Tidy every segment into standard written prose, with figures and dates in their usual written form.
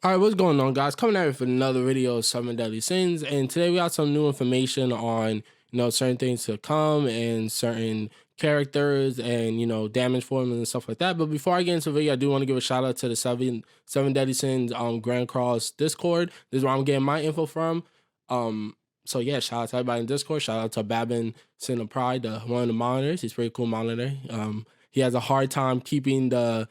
All right, what's going on, guys? Coming at you for another video of Seven Deadly Sins, and today we got some new information on certain things to come and certain characters and damage formulas and stuff like that. But before I get into the video, I do want to give a shout out to the Seven Deadly Sins Grand Cross Discord. This is where I'm getting my info from. So yeah, shout out to everybody in Discord. Shout out to Babin Sin of Pride, one of the monitors. He's a pretty cool monitor. He has a hard time keeping the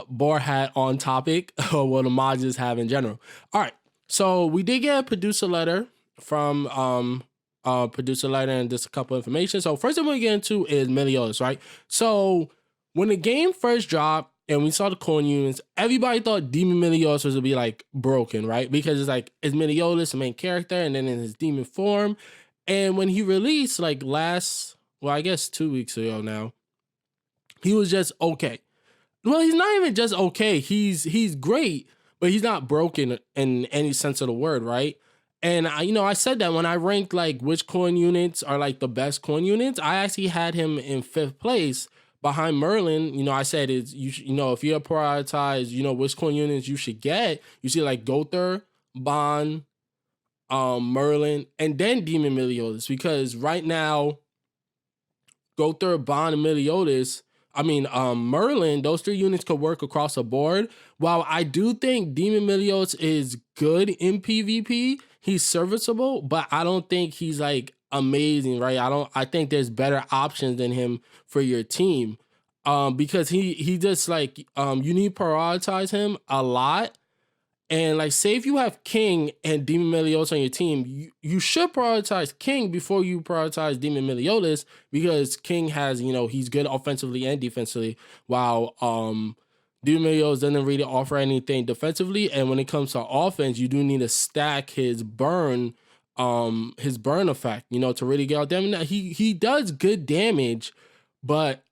boar hat on topic or what the mods have in general. All right, so we did get a producer letter from producer letter and just a couple of information. So first thing we're get into is MELIDIOS, right? So when the game first dropped and we saw the coin units, everybody thought Demon MELIDIOS was to be like broken, right? Because it's MELIDIOS, the main character, and then in his demon form. And when he released like I guess 2 weeks ago now, he was just okay. Well, he's not even just okay. He's great, but he's not broken in any sense of the word, right? And I said that when I ranked like which coin units are like the best coin units, I actually had him in 5th place behind Merlin. I said if you prioritize, which coin units you should get, you see like Gother, Bond, Merlin, and then Demon MELIDIOS, because right now, Gother, Bond, and Merlin, those 3 units could work across the board. While I do think Demon MELIDIOS is good in PvP, he's serviceable, but I don't think he's like amazing, right? I think there's better options than him for your team. Because he just like you need to prioritize him a lot. And like, say if you have King and Demon MELIDIOS on your team, you should prioritize King before you prioritize Demon MELIDIOS, because King has, he's good offensively and defensively, while Demon MELIDIOS doesn't really offer anything defensively. And when it comes to offense, you do need to stack his burn effect, to really get out damage. He does good damage, but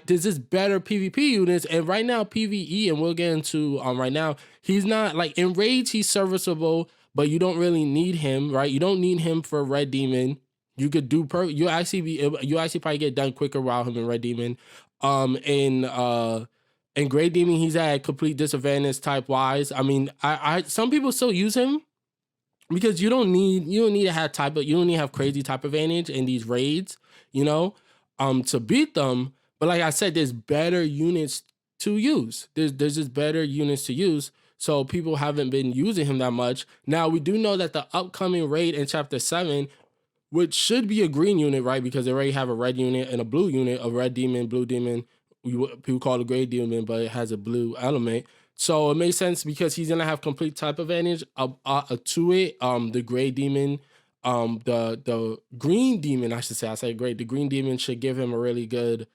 there's just better PvP units, and right now PvE, and we'll get into right now, he's not like in raids, he's serviceable, but you don't really need him, right? You don't need him for Red Demon. You could do you actually probably get done quicker while him in Red Demon. In Gray Demon, he's at complete disadvantage type wise. I some people still use him because you don't need to have you don't need to have crazy type advantage in these raids, to beat them. But like I said, there's better units to use. There's just better units to use. So people haven't been using him that much. Now, we do know that the upcoming raid in Chapter 7, which should be a green unit, right? Because they already have a red unit and a blue unit, a red demon, blue demon. People call it a gray demon, but it has a blue element. So it makes sense because he's going to have complete type advantage to it. The gray demon, the green demon, I should say. I say great. The green demon should give him a really good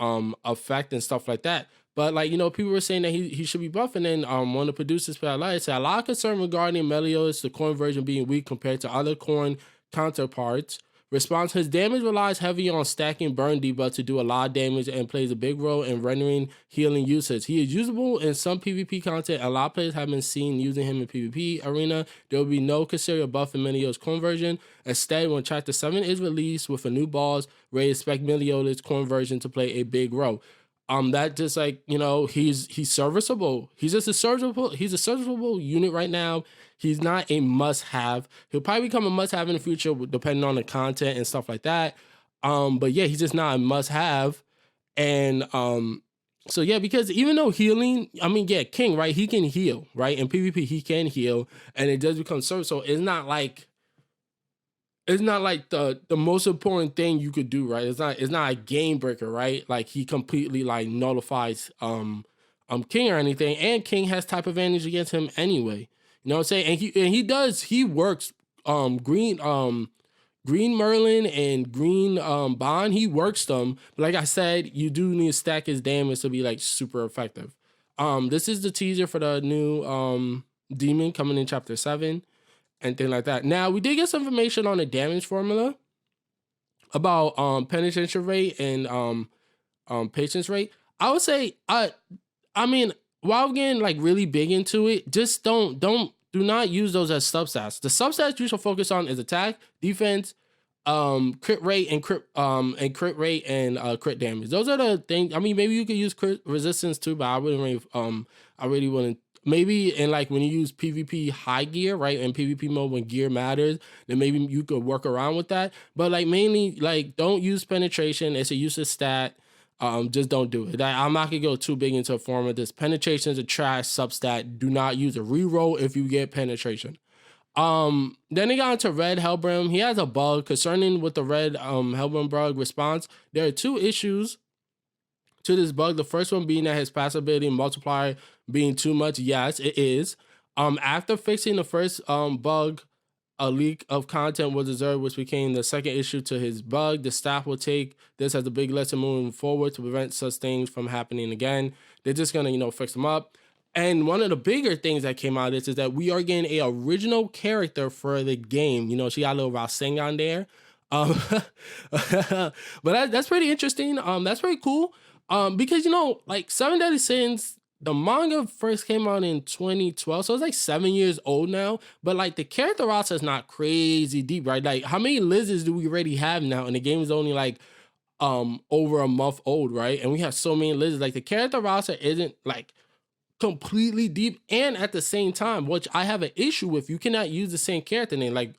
effect and stuff like that. But like, people were saying that he should be buffed, and then one of the producers said a lot of concern regarding MELIDIOS, the corn version being weak compared to other corn counterparts. Response: his damage relies heavy on stacking burn debuff to do a lot of damage and plays a big role in rendering healing usage. He is usable in some PvP content. A lot of players have been seen using him in PvP arena. There will be no considered buff in MELIDIOS corn version. Instead, when Chapter 7 is released with a new boss, we expect MELIDIOS corn version to play a big role. That just like, he's serviceable. He's a serviceable unit right now. He's not a must-have. He'll probably become a must-have in the future, depending on the content and stuff like that. But yeah, he's just not a must-have. And so yeah, because even though healing, King, right? He can heal, right? In PvP, he can heal, and it does become serviceable. It's not like the most important thing you could do, right? It's not a game breaker, right? Like he completely like nullifies King or anything, and King has type advantage against him anyway. You know what I'm saying? And he works green Merlin and green Bond. He works them. But like I said, you do need to stack his damage to be like super effective. This is the teaser for the new demon coming in Chapter 7 and things like that. Now, we did get some information on the damage formula about penetration rate and patience rate. I would say while getting like really big into it, just do not use those as substats. The substats you should focus on is attack, defense, crit rate, and crit rate and crit damage. Those are the things. Maybe you could use crit resistance too, but I really wouldn't maybe in like when you use PvP high gear, right? In PvP mode when gear matters, then maybe you could work around with that. But like mainly like don't use penetration. It's a useless stat. Just don't do it. I'm not gonna go too big into a form of this. Penetration is a trash substat. Do not use a reroll if you get penetration. Then he got into Red Hellbrim. He has a bug concerning with the Red Hellbrim bug response. There are two issues to this bug. The first one being that his pass ability multiplier being too much. Yes, it is. After fixing the first bug, a leak of content was observed, which became the second issue to his bug. The staff will take this as a big lesson moving forward to prevent such things from happening again. They're just gonna, fix them up. And one of the bigger things that came out of this is that we are getting a original character for the game. She got a little Rasengan there. But that's pretty interesting. That's pretty cool. Because like Seven Deadly Sins, the manga first came out in 2012, so it's like 7 years old now. But like the character roster is not crazy deep, right? Like how many lizards do we already have now? And the game is only like over a month old, right? And we have so many lizards. Like the character roster isn't like completely deep, and at the same time, which I have an issue with, you cannot use the same character name. Like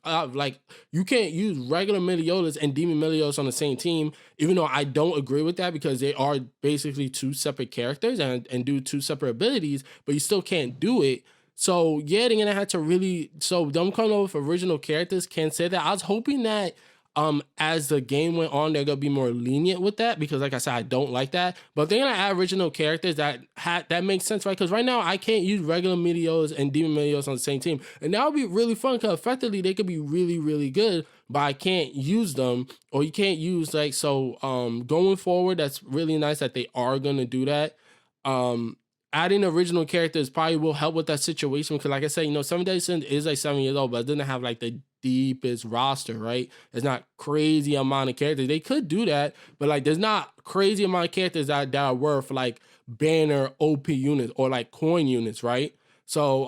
you can't use regular Meliodas and Demon Meliodas on the same team, even though I don't agree with that because they are basically two separate characters and do two separate abilities, but you still can't do it. So yeah, they're gonna have to really, so them coming up with original characters can't say that. I was hoping that as the game went on, they're gonna be more lenient with that because, like I said, I don't like that. But if they're gonna add original characters, that makes sense, right? Because right now I can't use regular Meteos and Demon Meteos on the same team, and that would be really fun because effectively they could be really, really good, but I can't use them, or you can't use like so. Going forward, that's really nice that they are gonna do that. Adding original characters probably will help with that situation because, like I said, Seven Deadly Sins is like 7 years old, but it doesn't have like the deepest roster, right? It's not crazy amount of characters. They could do that, but like there's not crazy amount of characters that are worth like banner OP units or like coin units, right? So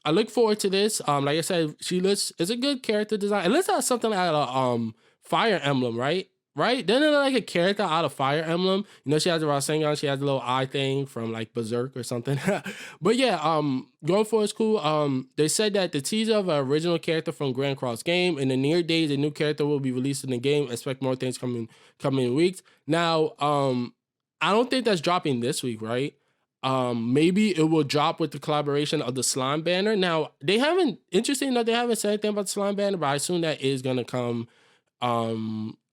I look forward to this. Like I said, it's a good character design. It looks like something out of Fire Emblem, right? Right? Doesn't it look like a character out of Fire Emblem? She has a Rasengan, she has a little eye thing from like Berserk or something. But yeah, going forward is cool. They said that the teaser of an original character from Grand Cross game in the near days, a new character will be released in the game. Expect more things coming in weeks. Now, I don't think that's dropping this week, right? Maybe it will drop with the collaboration of the slime banner. Now, interesting enough, they haven't said anything about the slime banner, but I assume that is gonna come.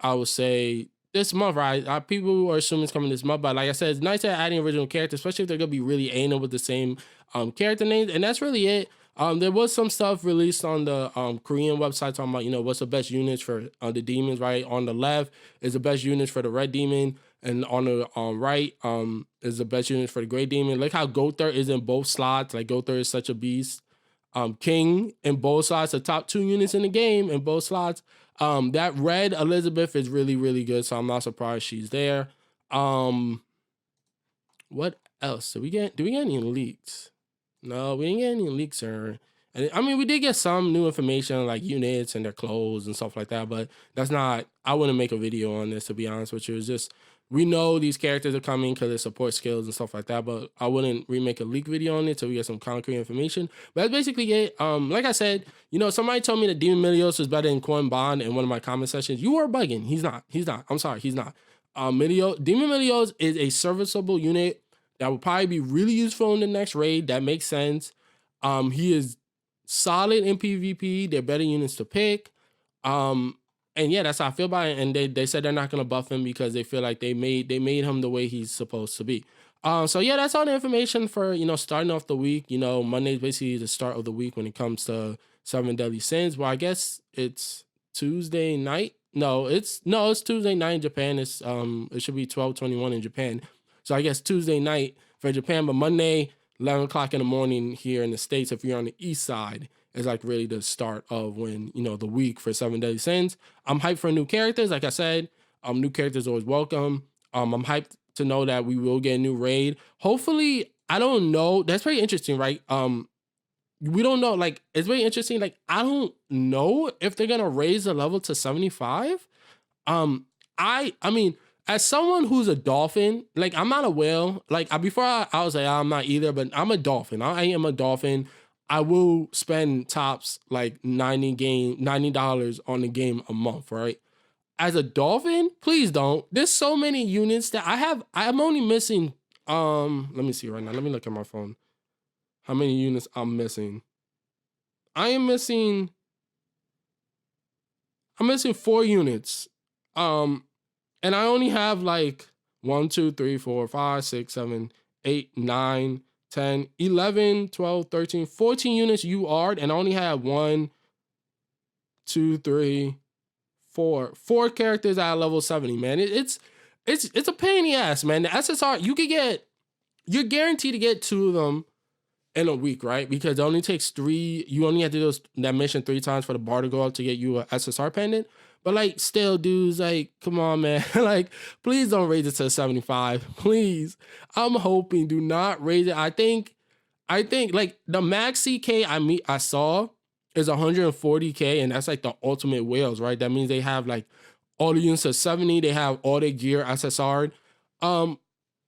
I would say this month, right? People are assuming it's coming this month, but like I said, it's nice that adding original characters, especially if they're gonna be really aiming with the same character names, and that's really it. There was some stuff released on the Korean website talking about what's the best units for the demons, right? On the left is the best units for the red demon, and on the right is the best units for the gray demon. Look how Gother is in both slots. Like Gother is such a beast. King in both slots, the top 2 units in the game in both slots. That red Elizabeth is really, really good, so I'm not surprised she's there. What else? Do we get any leaks? No, we didn't get any leaks, sir. I mean, we did get some new information like units and their clothes and stuff like that, but that's not, I wouldn't make a video on this, to be honest with you. It's just, we know these characters are coming because they support skills and stuff like that, but I wouldn't remake a leak video on it till we get some concrete information. But that's basically it. Like I said, somebody told me that Demon Milios was better than Coin Bond in one of my comment sessions. You are bugging. He's not. I'm sorry, he's not. Demon Milios is a serviceable unit that will probably be really useful in the next raid. That makes sense. He is solid in PvP. They're better units to pick. And yeah, that's how I feel about it. And they said they're not gonna buff him because they feel like they made him the way he's supposed to be. So yeah, that's all the information for starting off the week. Monday is basically the start of the week when it comes to Seven Deadly Sins. Well, I guess it's Tuesday night. No, it's Tuesday night in Japan. It's it should be 12:21 in Japan. So I guess Tuesday night for Japan, but Monday 11 o'clock in the morning here in the States. If you're on the east side, is like really the start of when the week for Seven Deadly Sins. I'm hyped for new characters. Like I said, new characters always welcome. I'm hyped to know that we will get a new raid. Hopefully, I don't know. That's very interesting, right? We don't know. Like, it's very interesting. Like, I don't know if they're gonna raise the level to 75. I mean, as someone who's a dolphin, like I'm not a whale. Like before I was like, I'm not either, but I'm a dolphin. I am a dolphin. I will spend tops like $90 on the game a month, right? As a dolphin, please don't. There's so many units that I'm only missing. Let me see right now. Let me look at my phone. How many units I'm missing? I'm missing 4 units. And I only have like 1, 2, 3, 4, 5, 6, 7, 8, 9, 10, 11, 12, 13, 14 units UR'd, and I only have 1, 2, 3, 4 characters at level 70, man. It's a pain in the ass, man. The SSR, you're guaranteed to get 2 of them in a week, right? Because it only takes 3, you only have to do that mission 3 times for the bar to go up to get you a SSR pendant. But like still, dudes, like, come on, man. Like, please don't raise it to 75. Please. I'm hoping, do not raise it. I think like the max CK I saw is 140k, and that's like the ultimate whales, right? That means they have like all the units of 70, they have all their gear SSR'd.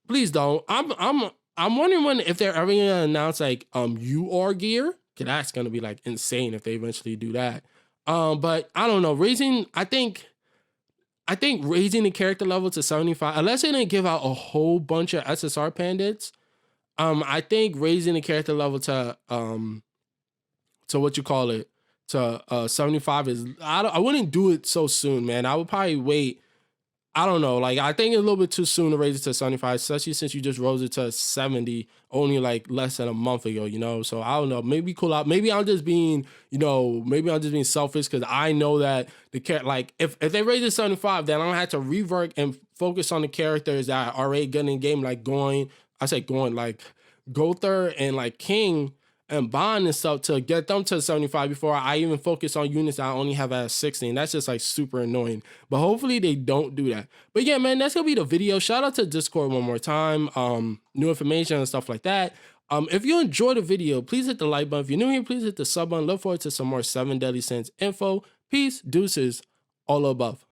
Please don't. I'm wondering if they're ever gonna announce like UR gear, cause that's gonna be like insane if they eventually do that. But I don't know. I think raising the character level to 75, unless they didn't give out a whole bunch of SSR pandits, I think raising the character level to what you call it, to 75 is, I wouldn't do it so soon, man. I would probably wait. I don't know. Like, I think it's a little bit too soon to raise it to 75, especially since you just rose it to 70 only like less than a month ago, you know? So I don't know. Maybe cool out. Maybe I'm just being, selfish because I know that like if they raise it to 75, then I'm gonna have to rework and focus on the characters that are already good in the game, like like Gother and like King and Bond and stuff, to get them to 75 before I even focus on units I only have at 60. And that's just like super annoying. But hopefully they don't do that. But yeah, man, that's gonna be the video. Shout out to Discord one more time. New information and stuff like that. If you enjoyed the video, please hit the like button. If you're new here, please hit the sub button. Look forward to some more 7 Deadly Sins info. Peace, deuces, all above.